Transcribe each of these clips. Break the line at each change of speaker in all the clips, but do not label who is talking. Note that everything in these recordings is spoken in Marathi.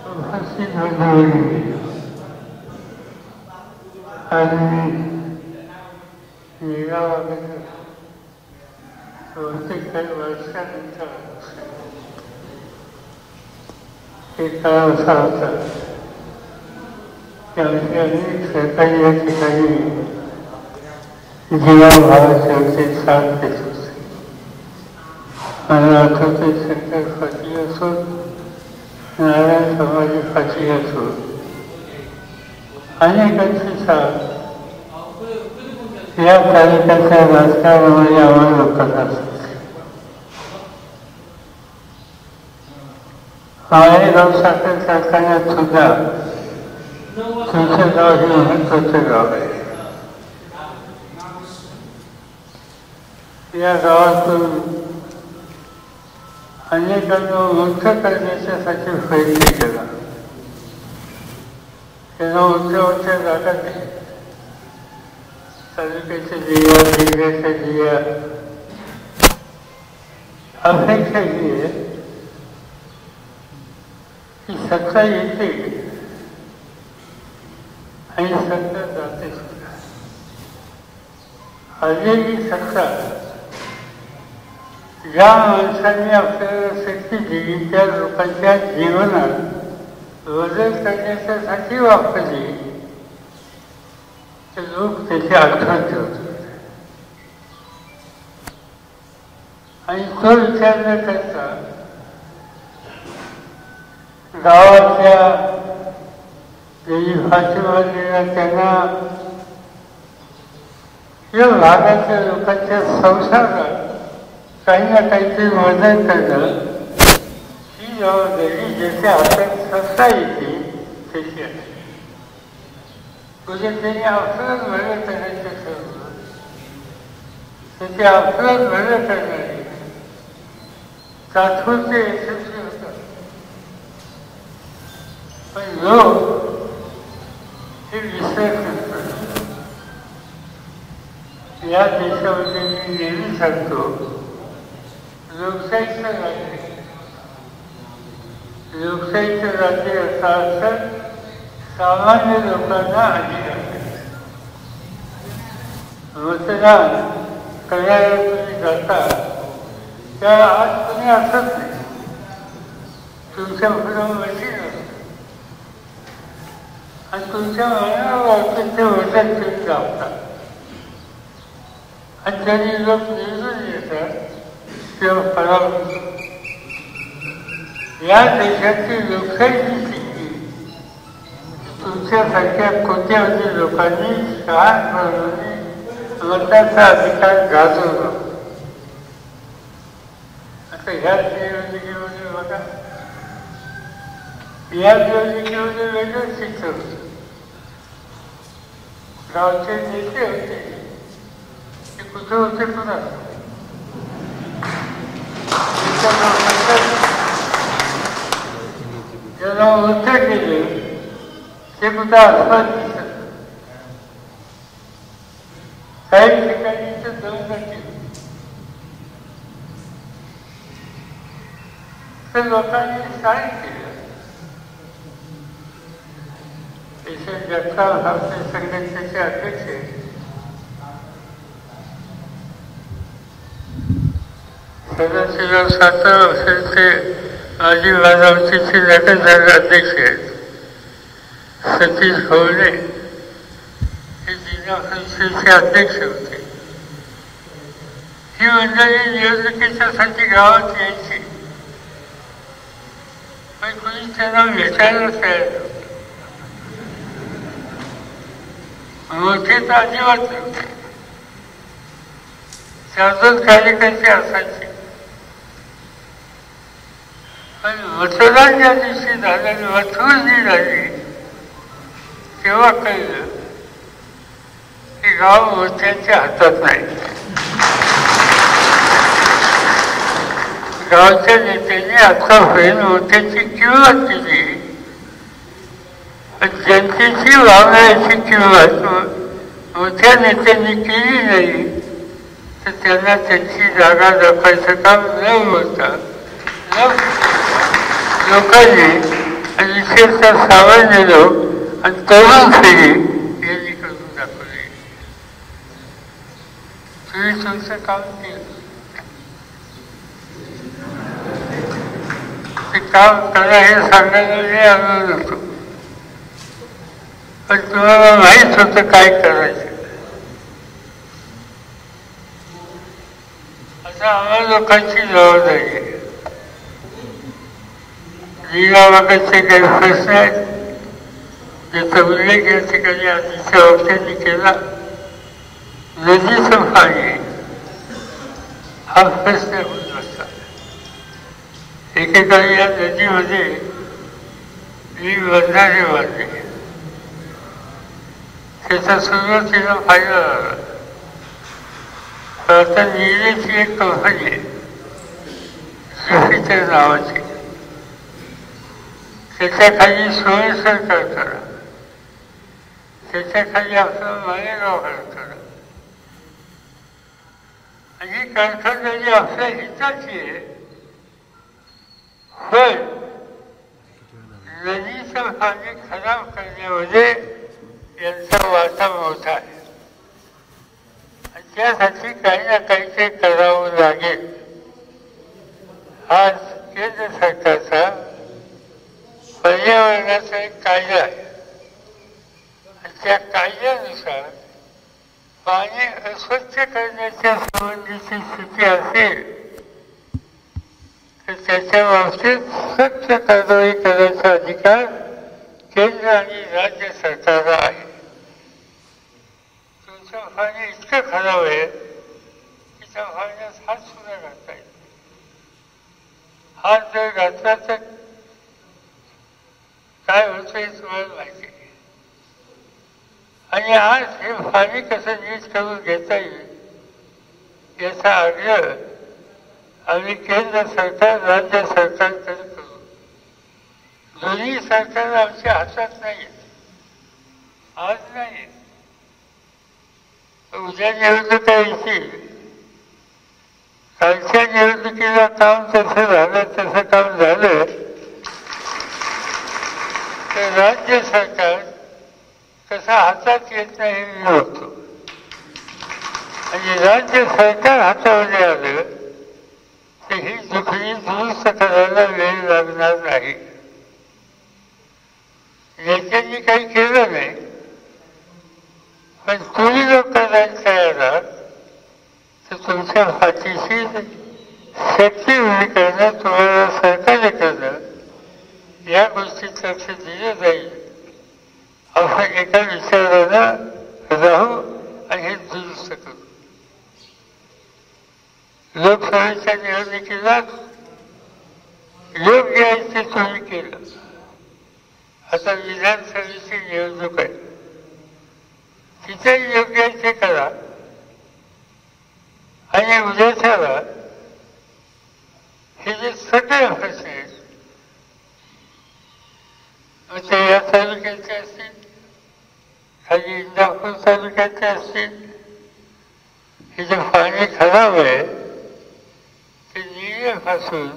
फाशी नोंदवली आणि गावाकडे बहुतेक काही वर्षानंतर एक काळ असा होता की आमच्या अनेक सरकारी या ठिकाणी जीवाभावाचे होते साथ देत होते. मला आठवते शंकर फाशी असो नारायण समाधी फाशी असो अनेकांची साथ या तालुक्याच्या राजकारणामध्ये आम्हाला लोकांना असते. माळेगाव साखर कारखान्यात सुद्धा तुमचं गाव हे महत्वाचं गाव आहे. या गावातून अनेकांना मोठं करण्याच्यासाठी प्रयत्न केला. त्यांना उंच्या जागा दिल्या. तालुक्याच्या दिया जिल्ह्याच्या दिया अपेक्षा ही आहे की सत्ता येते आणि सत्ता जाते सुद्धा. आलेली सत्ता ज्या माणसांनी आपल्याला शक्ती दिली त्या लोकांच्या जीवनात बदल करण्यासाठी वापरली तर लोक त्याची आठवण ठेवतात आणि तो विचार न करता गावातल्या ज्यांनी फाशी मारलेल्या त्यांना या भागातल्या लोकांच्या संसारात काही ना काहीतरी मदत करणं ही जबाबदारी ज्याच्या हातात सत्ता येते त्याची आहे. म्हणजे त्यांनी आपल्याला बरं करायचं ठरवलं त्याची आपल्याला बरं करणारी तात्पुरते यशस्वी होतात. पण लोक हे विसरतात. या देशामध्ये मी नेहमी सांगतो लोकशाहीचं राज्य लोकशाहीचं राज्य असा असतं सामान्य लोकांना अधिकार मतदान करणाऱ्या तुम्ही जाता त्या आज तुम्ही असत नाही. तुमच्या पुढं मशीन असतं आणि तुमच्या मनावर ते वचन तुम्ही दाबतात आणि त्यांनी लोक निवडून येतात किंवा पराभूत. या देशाची लोकशाही स्थिती तुमच्यासारख्या कोट्यावधी लोकांनी शहाणपणाने मताचा अधिकार गाजवला. आता ह्याच निवडणुकीमध्ये बघा या निवडणुकीमध्ये वेगळंच चित्र होतं. गावचे नेते होते ते कुठे होते कुणाला ज्यांना मोठं केले ते कुठं आसपास दिसत. काही ठिकाणी दंड केले तर लोकांनी काय केलं. पेशंट जगताप आपले संघटनेचे अध्यक्ष आहेत. सदाशिवराव सातारचे माजी बाजावतीचे नगरसेवक अध्यक्ष आहेत. सतीश होवणे हे जिल्हा परिषदेचे अध्यक्ष होते. ही मंडळी निवडणुकीच्यासाठी गावात यायची पण कोणी त्यांना भेटायला तयार नव्हतं. मोठे तर अजिबात नव्हते. 4-2 कार्यकर्ते असायचे. पण मतदान ज्या दिवशी झालं मतमोजणी झाली तेव्हा कळलं की गाव मोठ्यांच्या हातात नाही. गावच्या नेत्यांनी आतापर्यंत मोठ्याची किंमत दिली पण जनतेची भावनाची किंमत मोठ्या नेत्यांनी केली नाही तर त्यांना त्यांची जागा दाखवायचं काम न होता लोकांनी आणि विशेषतः सामान्य लोक आणि तरुण पिढी यांनी करून दाखवले. तुम्ही तुमचं काम केलं, ते काम करा हे सांगायला मी आलो नव्हतो, पण तुम्हाला माहीत होतं काय करायचं. आता आम्हा लोकांची जबाबदारी आहे. लिंगाबाबतचे काही प्रश्न आहेत ज्याचा उल्लेख या ठिकाणी आधीच्या वक्त्यांनी केला. नदीचं पाणी हा प्रश्न होत असतात. एकेकाळी या नदीमध्ये मी बंधारे बांधले, त्याचा सुरुवातीला फायदा झाला. तर आता नीलेची एक कंपनी आहे जुपिटर नावाची, त्याच्याखाली सोयीसरकार करा, त्याच्याखाली आपलं मालेगाव करा. आणि कारखानदारी आपल्या हिताची आहे, पण नदीचं पाणी खराब करण्यामध्ये यांचा वाटा मोठा आहे. आणि त्यासाठी काही ना काहीतरी करावं लागेल. हा केंद्र सरकारचा पर्यावरणाचा एक कायदा आहे आणि त्या कायद्यानुसार पाणी अस्वच्छ करण्याच्या संबंधीची स्थिती असेल तर त्याच्या बाबतीत सक्त कारवाई करण्याचा अधिकार केंद्र आणि राज्य सरकारला आहे. तुमचं पाणी इतकं खराब आहे की त्या पाण्यात हात सुद्धा घालता येत नाही. हात जर घातला तर काय होतं हे तुम्हाला माहिती आहे. आणि आज हे पाणी कसं नीट करून घेता येईल याचा आग्रह आम्ही केंद्र सरकार राज्य सरकारकडे करू. दोन्ही सरकार आमच्या हातात नाही, आज नाही, उद्या निवडणूक येईल. कालच्या निवडणुकीला काम तसं झालं, तसं काम झालं तर राज्य सरकार कसं हातात येत नाही हे मी बघतो. आणि राज्य सरकार हातामध्ये आलं तर ही जुखणी दुरुस्त करायला वेळ लागणार नाही. नेत्यांनी काही केलं नाही, पण तुम्ही लोक करायला तयार आहात तर तुमच्या पाठीशी शक्ती उभी करणं, तुम्हाला सहकार्य करणं, या गोष्टीत लक्ष दिलं जाईल. आपण एका विचारानं राहू आणि हे दुरुस्त करू. लोकसभेच्या निवडणुकीला योग्य आहे ते तुम्ही केलं. आता विधानसभेची निवडणूक आहे, तिथेही योग्य आहे ते करा. आणि उद्याच्याला हे जे सगळे प्रश्न आहेत मग ते या तालुक्याचे असतील, खाली इंदापूर तालुक्याचे असतील, हे जे पाणी खराब आहे ते निळेपासून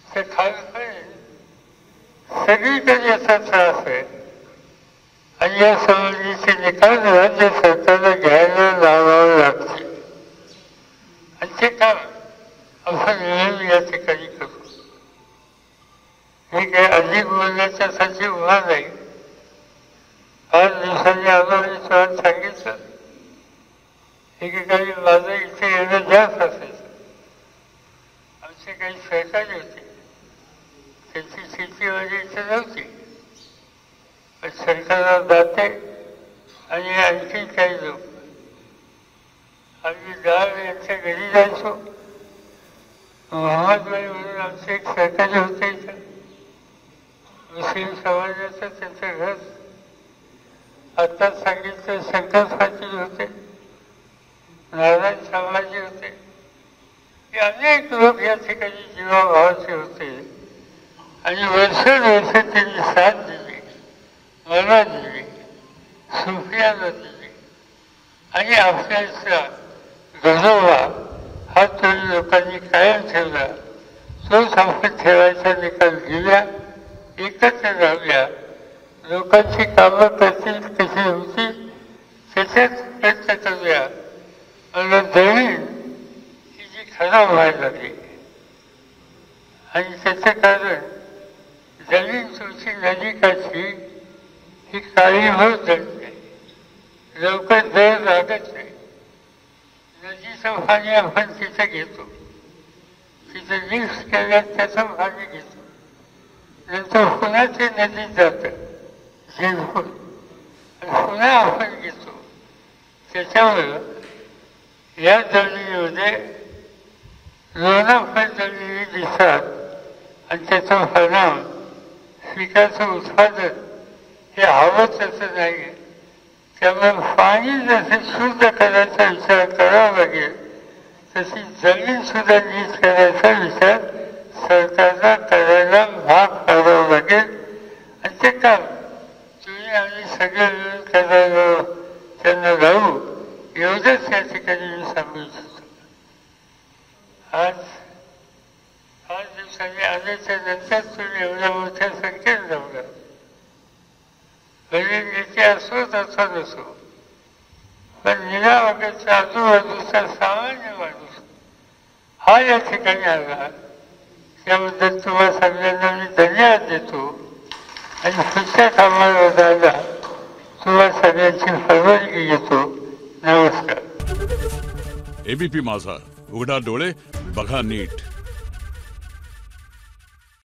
ते खालपर्यंत सगळीकडे याचा त्रास आहे. आणि या संबंधीचे निकाल राज्य सरकारला घ्यायला लावावे लागतील. आणि ते काम आपण मिळून या ठिकाणी करू. हे काही अधिक बोलण्याच्यासाठी उभा नाही. 5 दिवसांनी आलो आणि तुम्हाला सांगितलं एकेकाळी माझं इथे येणं जास्त असायचं. आमचे काही सहकारी होते, त्यांची शेती माझी इथे नव्हती, पण सरकारला जाते आणि आणखी काही लोक आम्ही डाळ यांच्या घरी जायचो. मोहम्मदबाई म्हणून आमचे एक सहकारी होते इथं, मुस्लिम समाजाचं त्यांचं घर. आत्ताच सांगितलं शंकर पाटील होते, नारायण समाजी होते. हे अनेक लोक या ठिकाणी जीवाभावाचे होते आणि वर्षानुवर्ष त्यांनी साथ दिली, मला दिली, सुफियाला दिली. आणि आपल्याचा गजोबा हा तरुण लोकांनी कायम ठेवला. तोच आपण ठेवायचा निकाल दिला. एकत्र राहूया, लोकांची कामं करतील कशी होतील त्याच्यात प्रयत्न करूया. मला जमीन ही जी खराब व्हायला लागली आणि त्याचं कारण जमीन तुमची नदीकाठी ही काळी होत जात नाही, लवकर दर लागत नाही. नदीचं पाणी आपण तिथं घेतो, तिथं मिक्स केल्यात त्याचं पाणी घेतो, नंतर पुन्हा ते नदीत जातं झेलून आणि पुन्हा आपण घेतो. त्याच्यामुळं या जमिनीमध्ये लोणाफळ जमिनी दिसतात आणि त्याचा परिणाम पिकाचं उत्पादन हे हवं तसं नाही. त्यामुळे पाणी जसं शुद्ध करायचा विचार करावा लागेल तशी जमीन सुद्धा नीट करायचा विचार सरकारला करायला भाग पाडावा लागेल. आणि ते काम तुम्ही आम्ही सगळे मिळून करायला त्यांना लावू एवढंच या ठिकाणी मी सांगू इच्छितो. आज 5 दिवसांनी आल्याच्या नंतर तुम्ही एवढ्या मोठ्या संख्येने लावला, भले नेते असो तसा नसो, पण निरावगरच्या आजूबाजूचा सामान्य माणूस हा या ठिकाणी आला. त्याबद्दल तुम्हा सगळ्यांना मी धन्यवाद देतो आणि पुढच्या कामाला जायला तुम्हा सगळ्यांची परवानगी घेतो. नमस्कार.
एबीपी माझा, उघडा डोळे बघा नीट.